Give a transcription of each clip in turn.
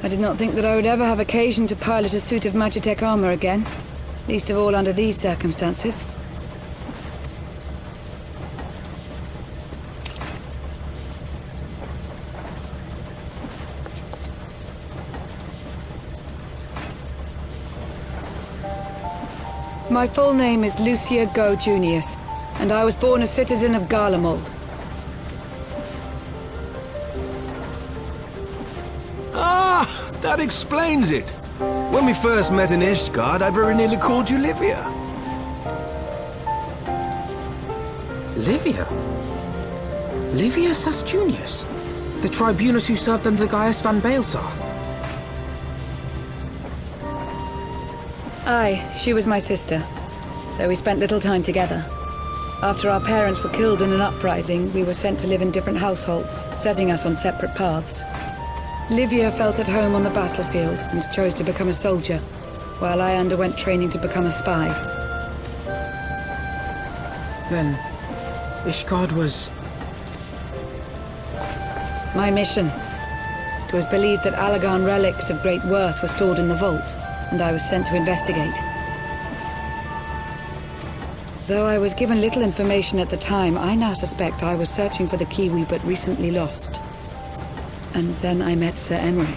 I did not think that I would ever have occasion to pilot a suit of Magitech armor again, least of all under these circumstances. My full name is Lucia Go Junius, and I was born a citizen of Garlemald. Ah, that explains it. When we first met in Ishgard, I very nearly called you Livia. Livia? Livia Sas Junius? The tribunus who served under Gaius van Baelsar? Aye, she was my sister, though we spent little time together. After our parents were killed in an uprising, we were sent to live in different households, setting us on separate paths. Livia felt at home on the battlefield and chose to become a soldier, while I underwent training to become a spy. Then, Ishgard was... my mission. It was believed that Allagan relics of great worth were stored in the vault, and I was sent to investigate. Though I was given little information at the time, I now suspect I was searching for the key we but recently lost. And then I met Sir Emmerich.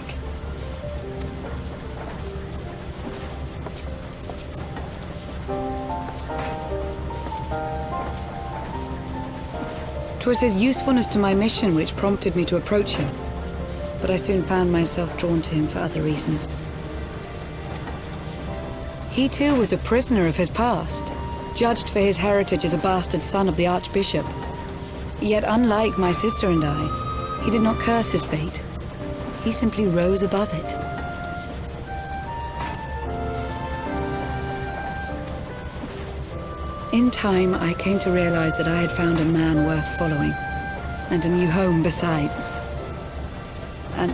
'Twas his usefulness to my mission which prompted me to approach him, but I soon found myself drawn to him for other reasons. He too was a prisoner of his past, judged for his heritage as a bastard son of the Archbishop. Yet unlike my sister and I, he did not curse his fate. He simply rose above it. In time, I came to realize that I had found a man worth following, and a new home besides. And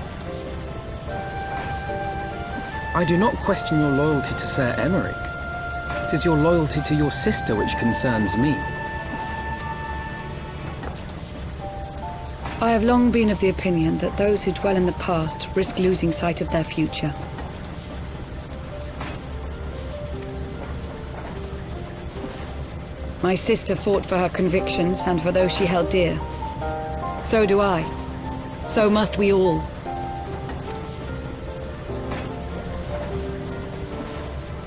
I do not question your loyalty to Sir Emmerich. 'Tis your loyalty to your sister which concerns me. I have long been of the opinion that those who dwell in the past risk losing sight of their future. My sister fought for her convictions and for those she held dear. So do I. So must we all.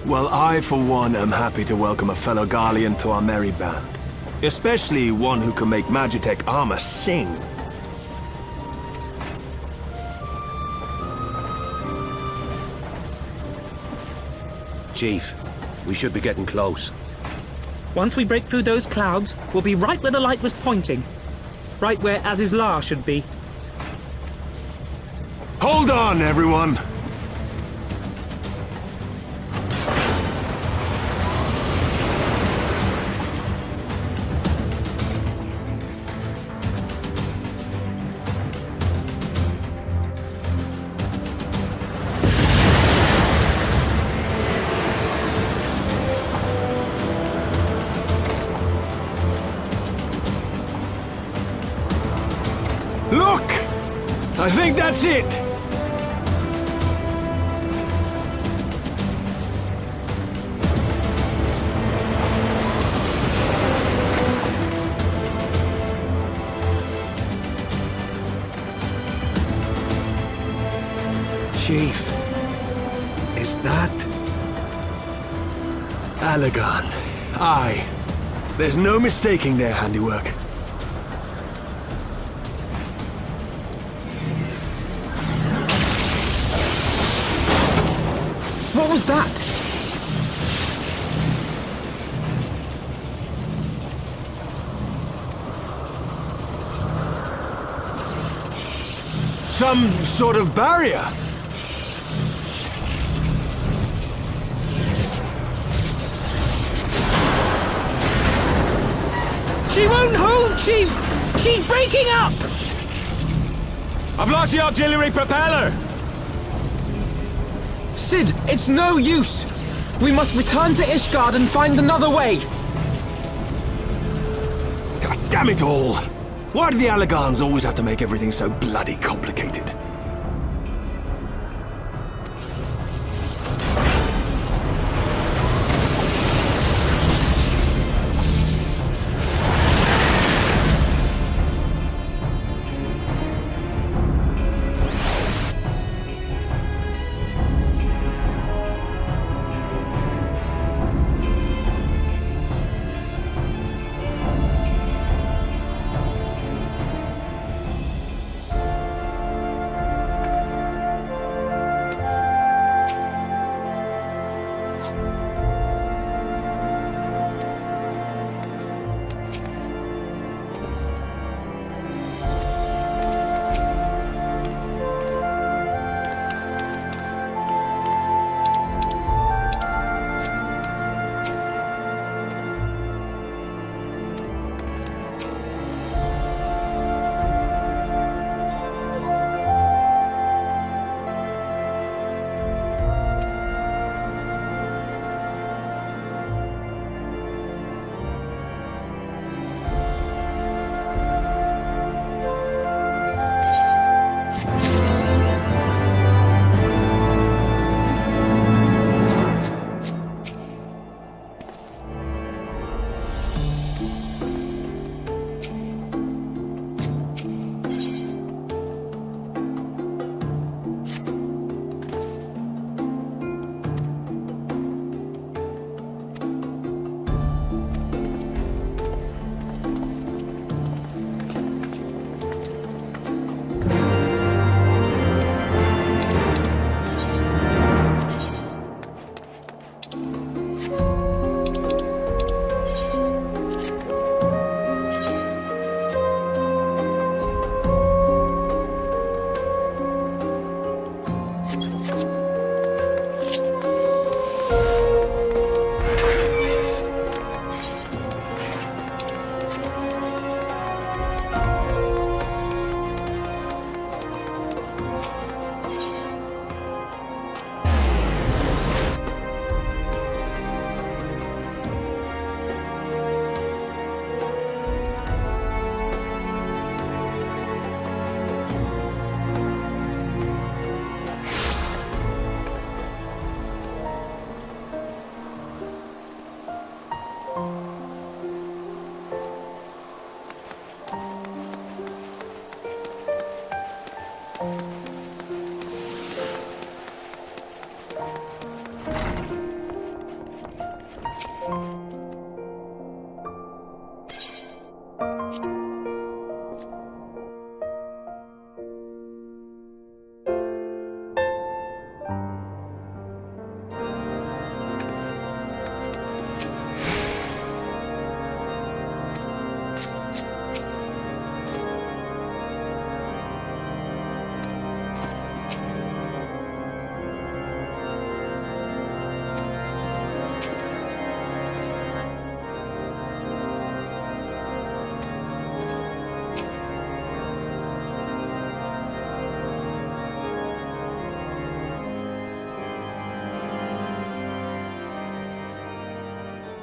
Well, I, for one, am happy to welcome a fellow Garlean to our merry band. Especially one who can make Magitech armor sing. Chief, we should be getting close. Once we break through those clouds, we'll be right where the light was pointing. Right where Azizlar should be. Hold on, everyone! Look! I think that's it! Chief, is that Allagan? Aye. There's no mistaking their handiwork. What was that? Some sort of barrier. She won't hold, Chief! She's breaking up! I've lost the auxiliary propeller! Sid, it's no use! We must return to Ishgard and find another way! God damn it all! Why do the Allagans always have to make everything so bloody complicated?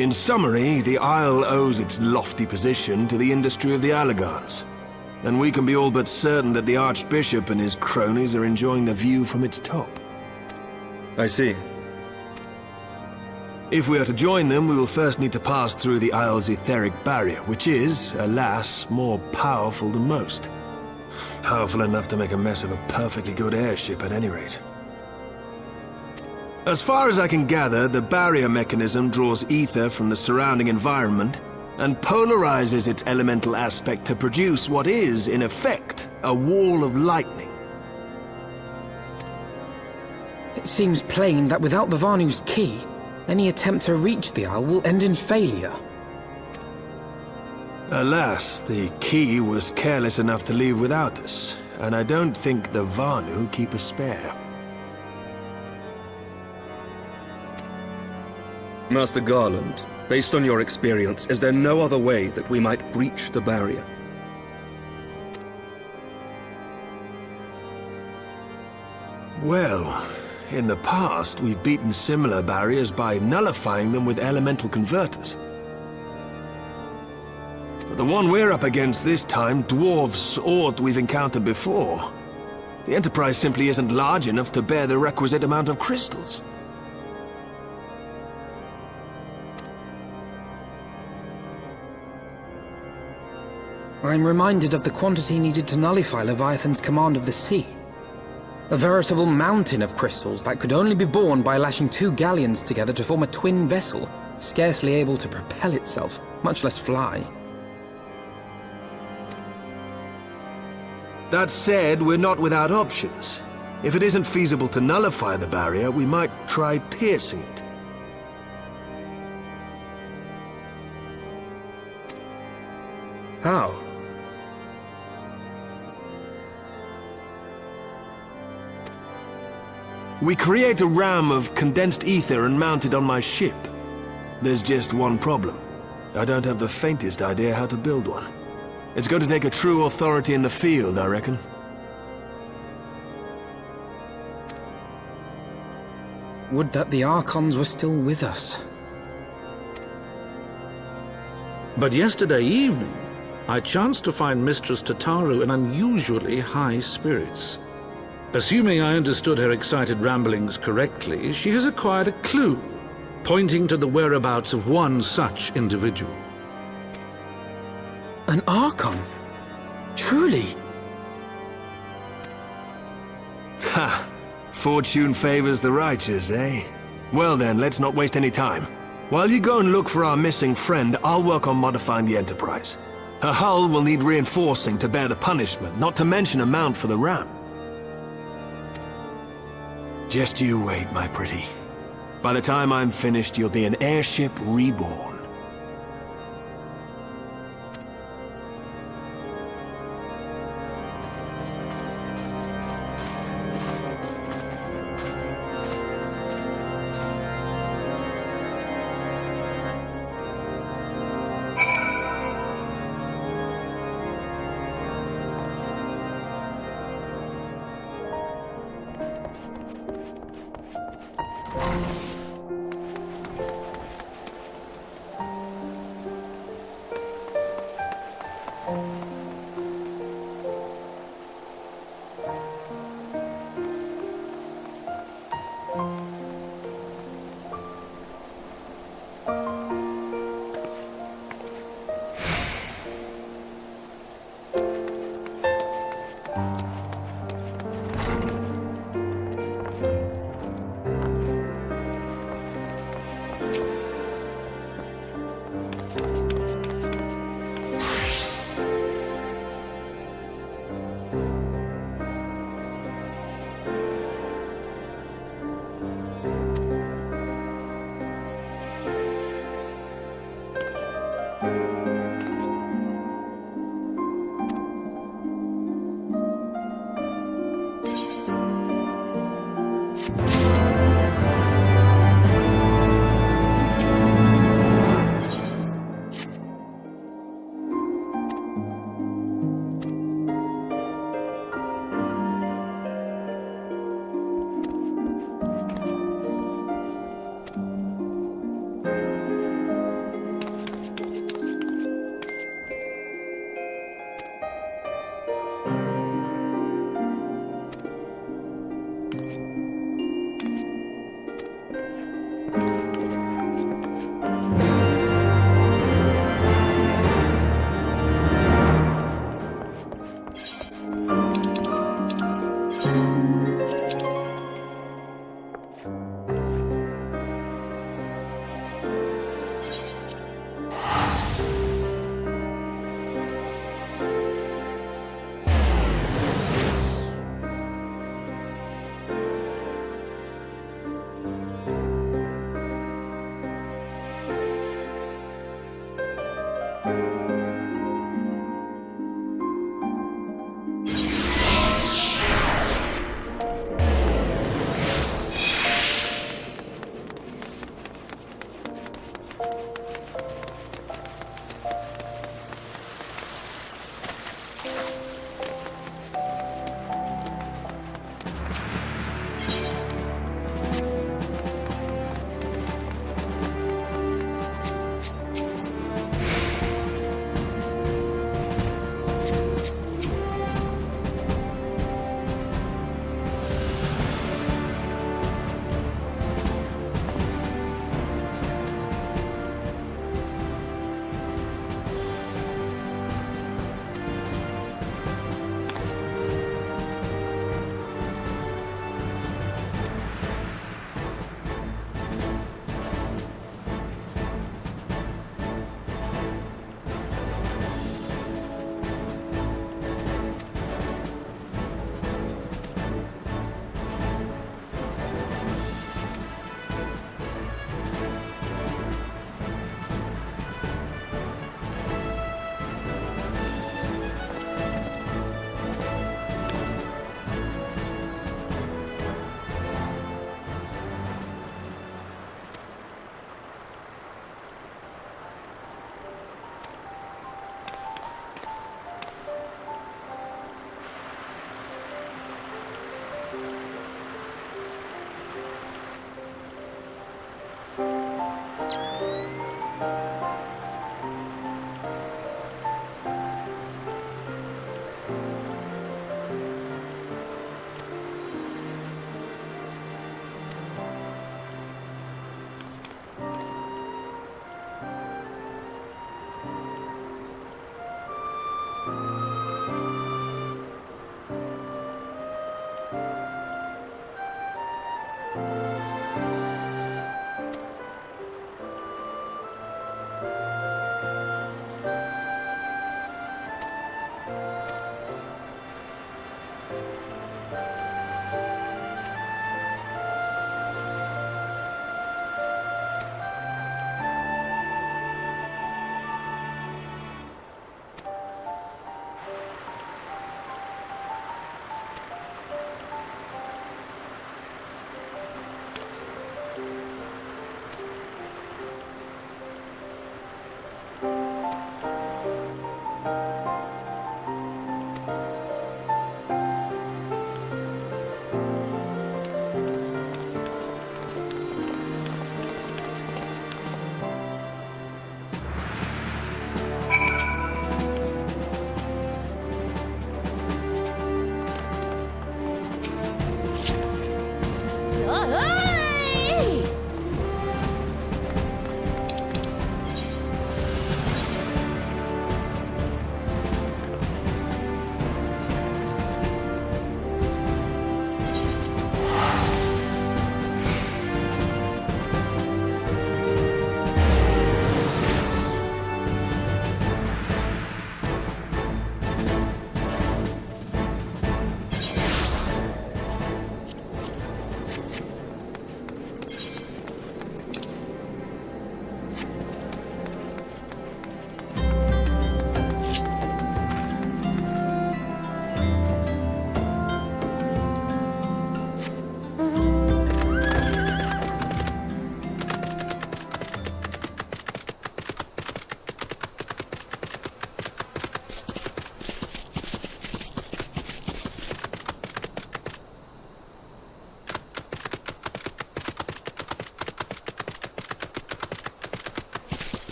In summary, the Isle owes its lofty position to the industry of the Allagans, and we can be all but certain that the Archbishop and his cronies are enjoying the view from its top. I see. If we are to join them, we will first need to pass through the Isle's etheric barrier, which is, alas, more powerful than most. Powerful enough to make a mess of a perfectly good airship at any rate. As far as I can gather, the barrier mechanism draws ether from the surrounding environment and polarizes its elemental aspect to produce what is, in effect, a wall of lightning. It seems plain that without the Vanu's key, any attempt to reach the Isle will end in failure. Alas, the key was careless enough to leave without us, and I don't think the Vanu keep a spare. Master Garland, based on your experience, is there no other way that we might breach the barrier? Well, in the past, we've beaten similar barriers by nullifying them with elemental converters. But the one we're up against this time dwarfs aught we've encountered before. The Enterprise simply isn't large enough to bear the requisite amount of crystals. I'm reminded of the quantity needed to nullify Leviathan's command of the sea. A veritable mountain of crystals that could only be borne by lashing two galleons together to form a twin vessel, scarcely able to propel itself, much less fly. That said, we're not without options. If it isn't feasible to nullify the barrier, we might try piercing it. How? We create a ram of condensed ether and mount it on my ship. There's just one problem. I don't have the faintest idea how to build one. It's going to take a true authority in the field, I reckon. Would that the Archons were still with us. But yesterday evening, I chanced to find Mistress Tataru in unusually high spirits. Assuming I understood her excited ramblings correctly, she has acquired a clue, pointing to the whereabouts of one such individual. An Archon? Truly? Ha! Fortune favors the righteous, eh? Well then, let's not waste any time. While you go and look for our missing friend, I'll work on modifying the Enterprise. Her hull will need reinforcing to bear the punishment, not to mention a mount for the ram. Just you wait, my pretty. By the time I'm finished, you'll be an airship reborn.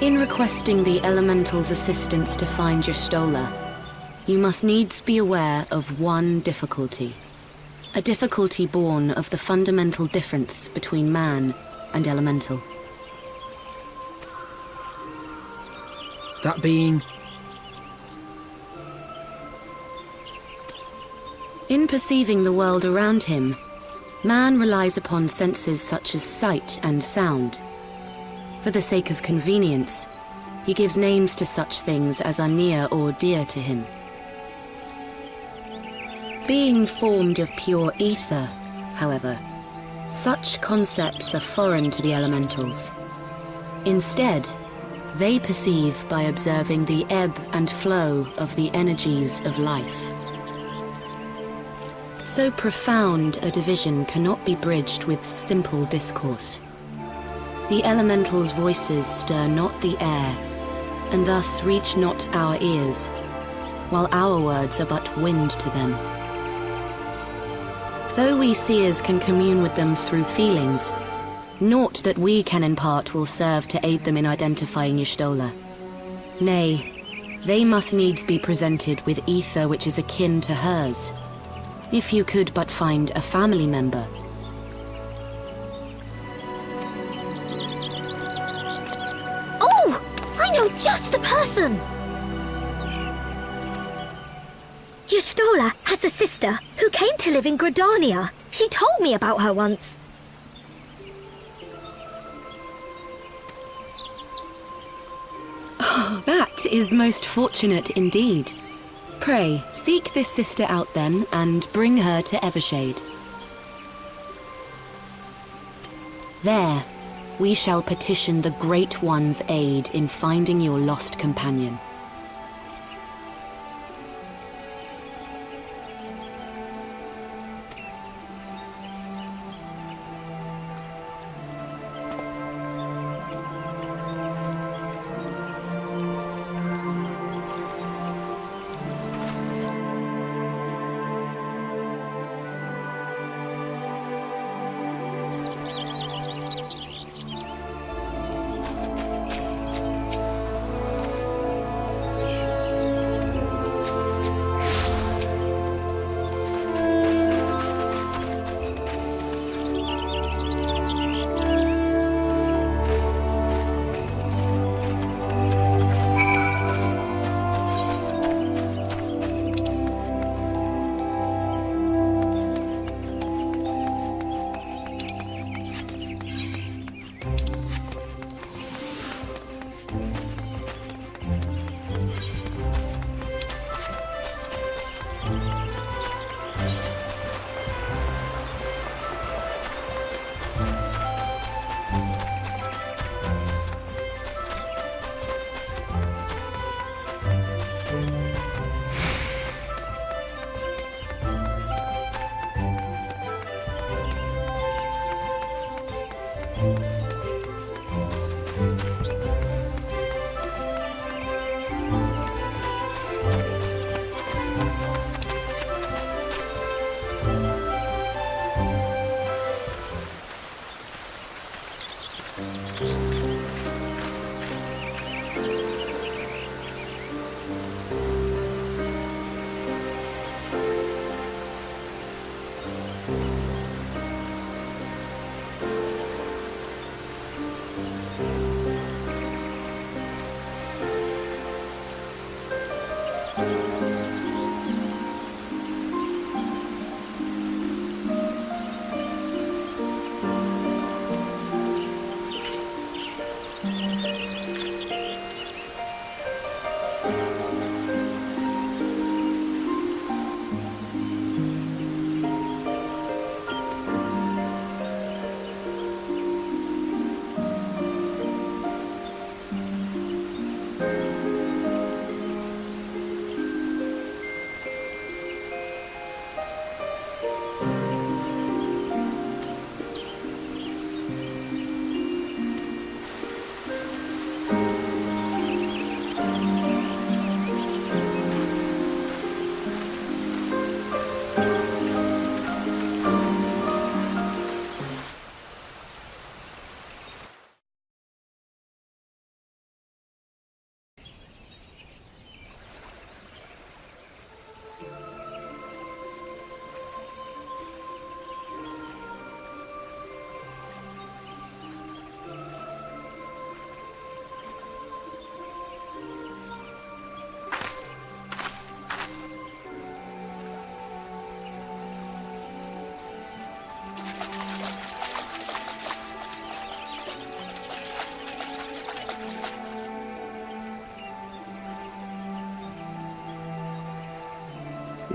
In requesting the Elemental's assistance to find Y'shtola, you must needs be aware of one difficulty. A difficulty born of the fundamental difference between man and Elemental. That being... In perceiving the world around him, man relies upon senses such as sight and sound. For the sake of convenience, he gives names to such things as are near or dear to him. Being formed of pure ether, however, such concepts are foreign to the Elementals. Instead, they perceive by observing the ebb and flow of the energies of life. So profound a division cannot be bridged with simple discourse. The Elementals' voices stir not the air, and thus reach not our ears, while our words are but wind to them. Though we seers can commune with them through feelings, naught that we can impart will serve to aid them in identifying Y'shtola. Nay, they must needs be presented with ether which is akin to hers. If you could but find a family member. Oh! I know just the person! Y'shtola has a sister who came to live in Gridania. She told me about her once. Oh, that is most fortunate indeed. Pray, seek this sister out then, and bring her to Evershade. There, we shall petition the Great One's aid in finding your lost companion.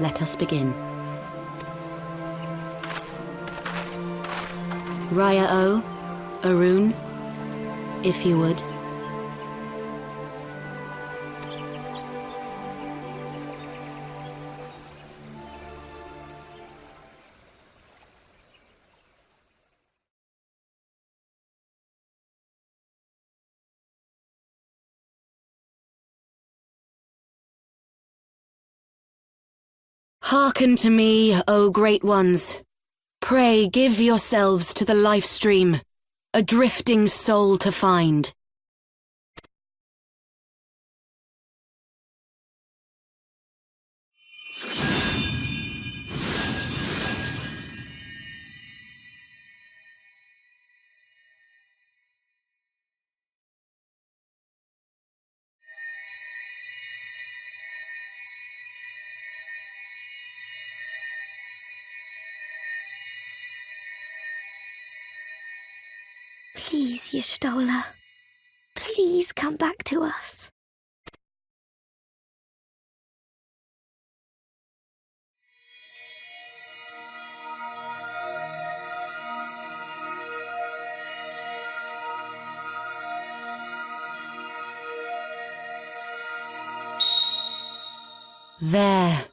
let us begin. Raya O, Arun, if you would. Hearken to me, O great ones. Pray give yourselves to the life stream, a drifting soul to find. Please, Y'shtola. Please come back to us. There.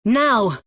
Now!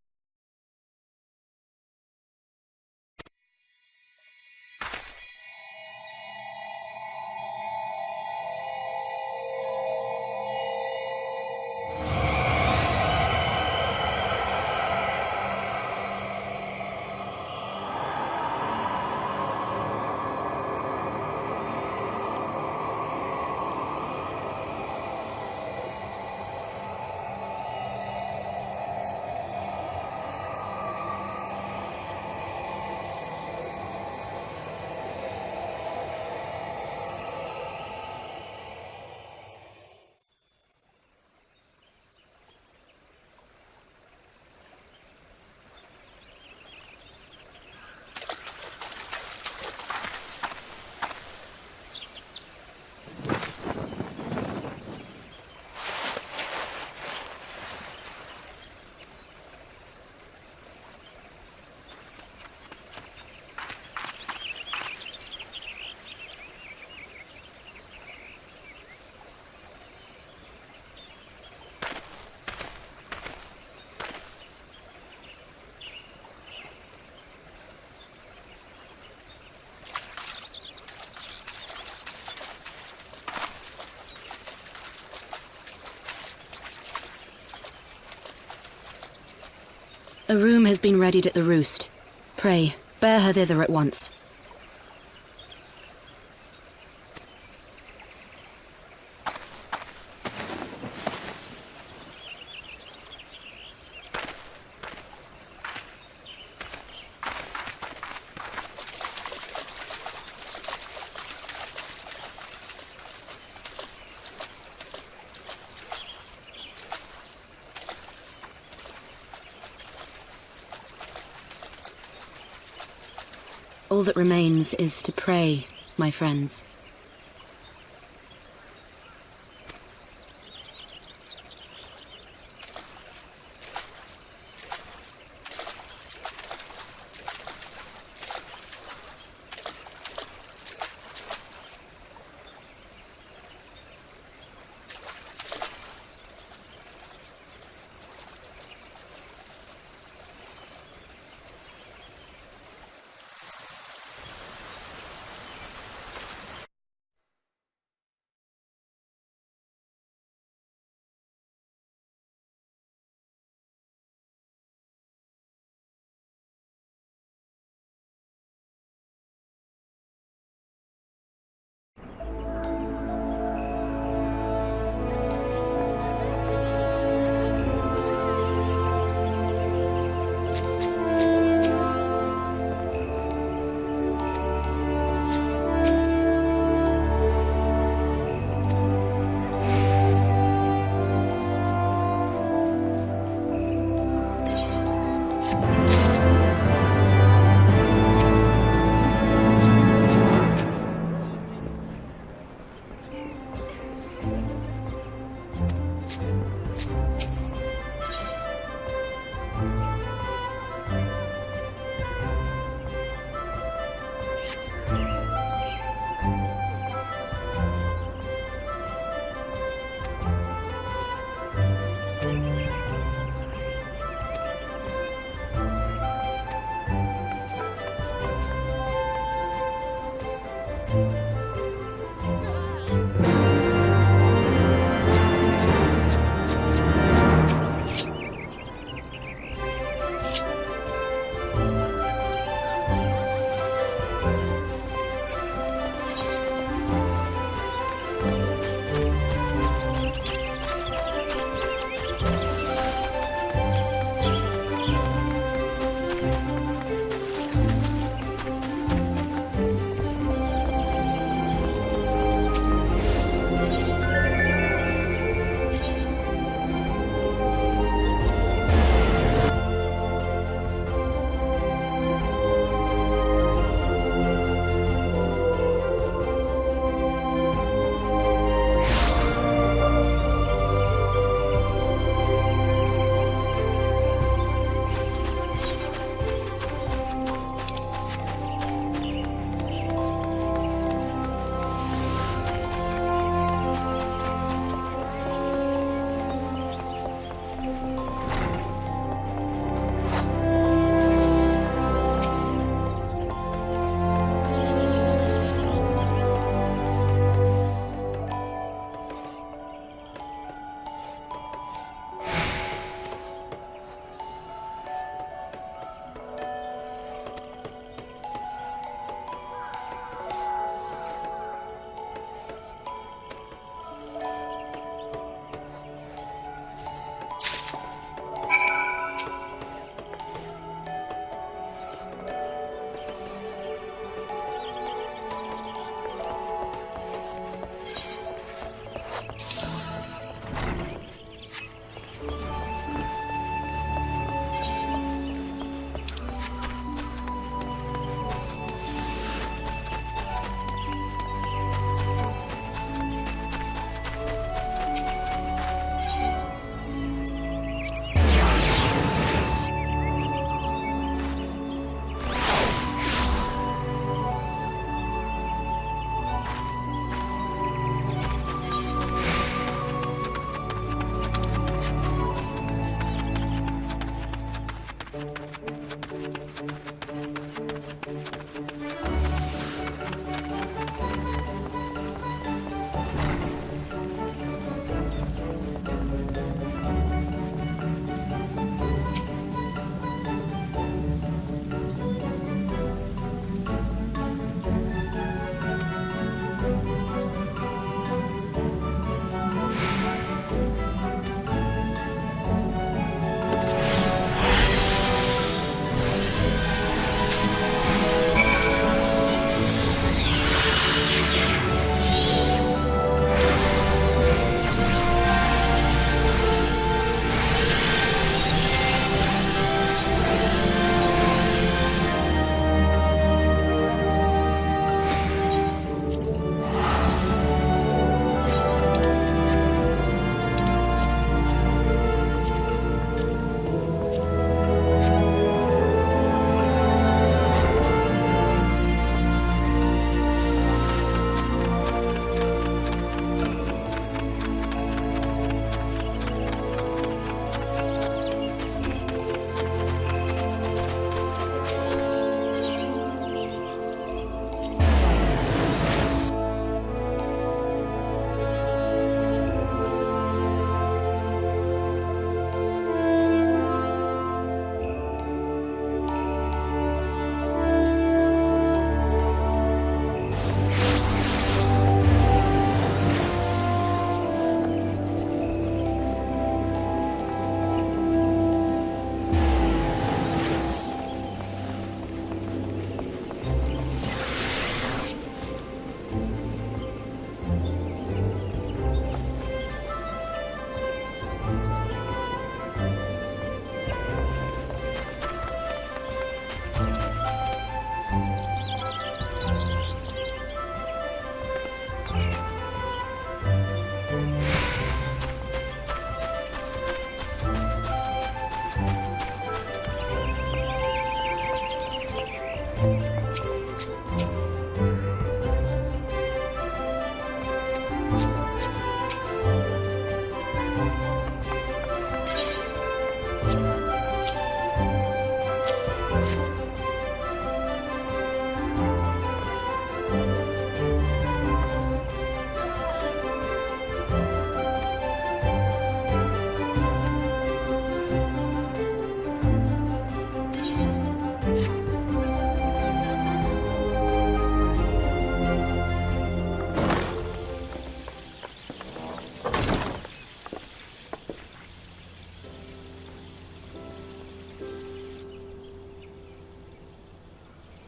A room has been readied at the roost. Pray, bear her thither at once. All that remains is to pray, my friends.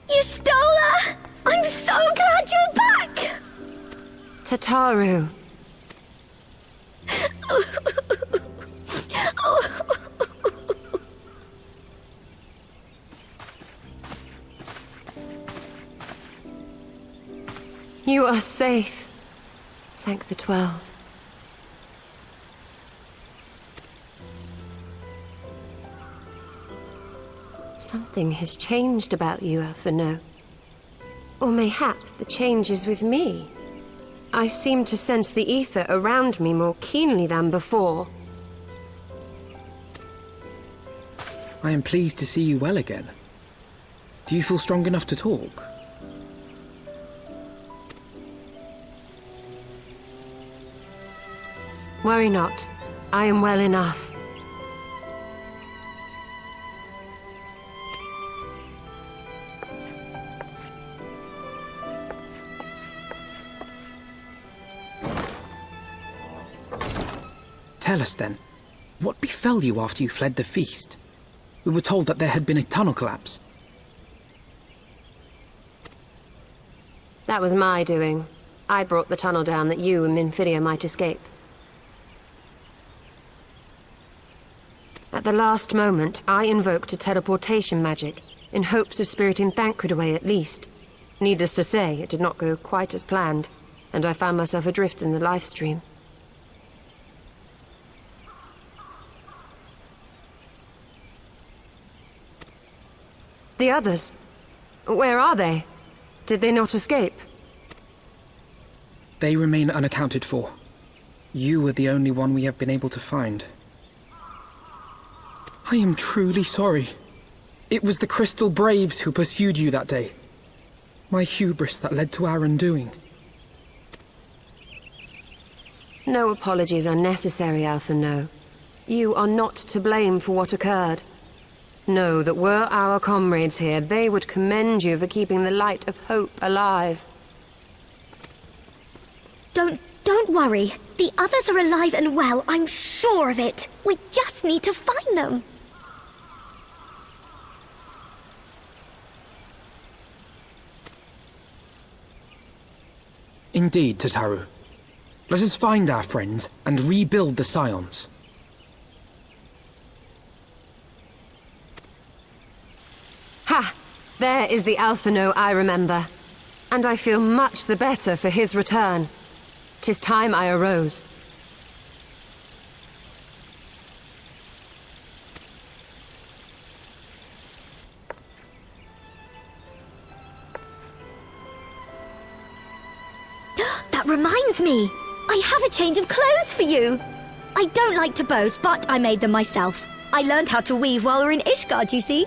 Y'shtola! I'm so glad you're back! Tataru. You are safe. Thank the 12. Something has changed about you, Alphino. Or mayhaps the change is with me. I seem to sense the ether around me more keenly than before. I am pleased to see you well again. Do you feel strong enough to talk? Worry not. I am well enough. Tell us then, what befell you after you fled the feast? We were told that there had been a tunnel collapse. That was my doing. I brought the tunnel down that you and Minfidia might escape. At the last moment, I invoked a teleportation magic, in hopes of spiriting Thancred away at least. Needless to say, it did not go quite as planned, and I found myself adrift in the life stream. The others? Where are they? Did they not escape? They remain unaccounted for. You are the only one we have been able to find. I am truly sorry. It was the Crystal Braves who pursued you that day. My hubris that led to our undoing. No apologies are necessary, Alpha No. You are not to blame for what occurred. Know that were our comrades here, they would commend you for keeping the light of hope alive. Don't worry. The others are alive and well, I'm sure of it. We just need to find them. Indeed, Tataru. Let us find our friends and rebuild the Scions. Ha! There is the Alpha No I remember. And I feel much the better for his return. 'Tis time I arose. That reminds me! I have a change of clothes for you! I don't like to boast, but I made them myself. I learned how to weave while we were in Ishgard, you see.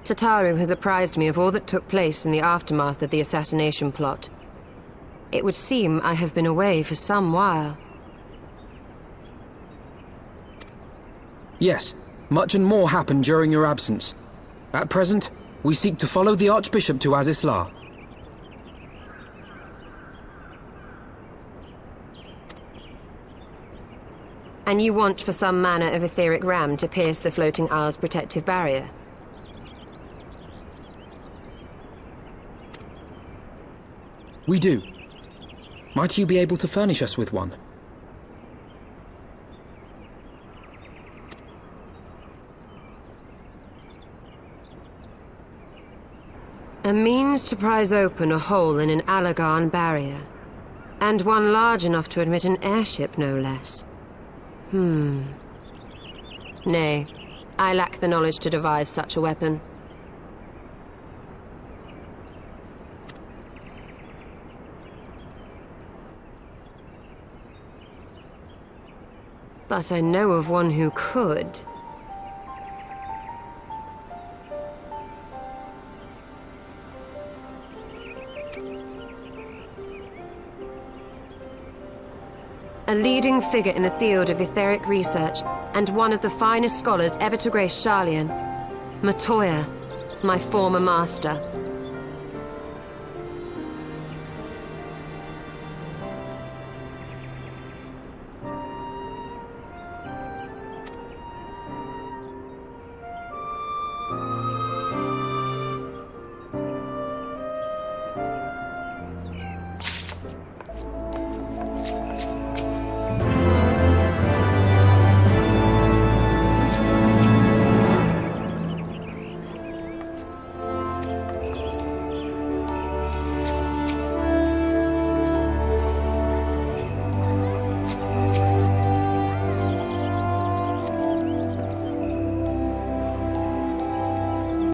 Tataru has apprised me of all that took place in the aftermath of the assassination plot. It would seem I have been away for some while. Yes, much and more happened during your absence. At present, we seek to follow the Archbishop to Azisla. And you want for some manner of etheric ram to pierce the floating isle's protective barrier? We do. Might you be able to furnish us with one? A means to prise open a hole in an Allagan barrier. And one large enough to admit an airship, no less. Nay, I lack the knowledge to devise such a weapon. But I know of one who could. A leading figure in the field of etheric research, and one of the finest scholars ever to grace Sharlayan. Matoya, my former master.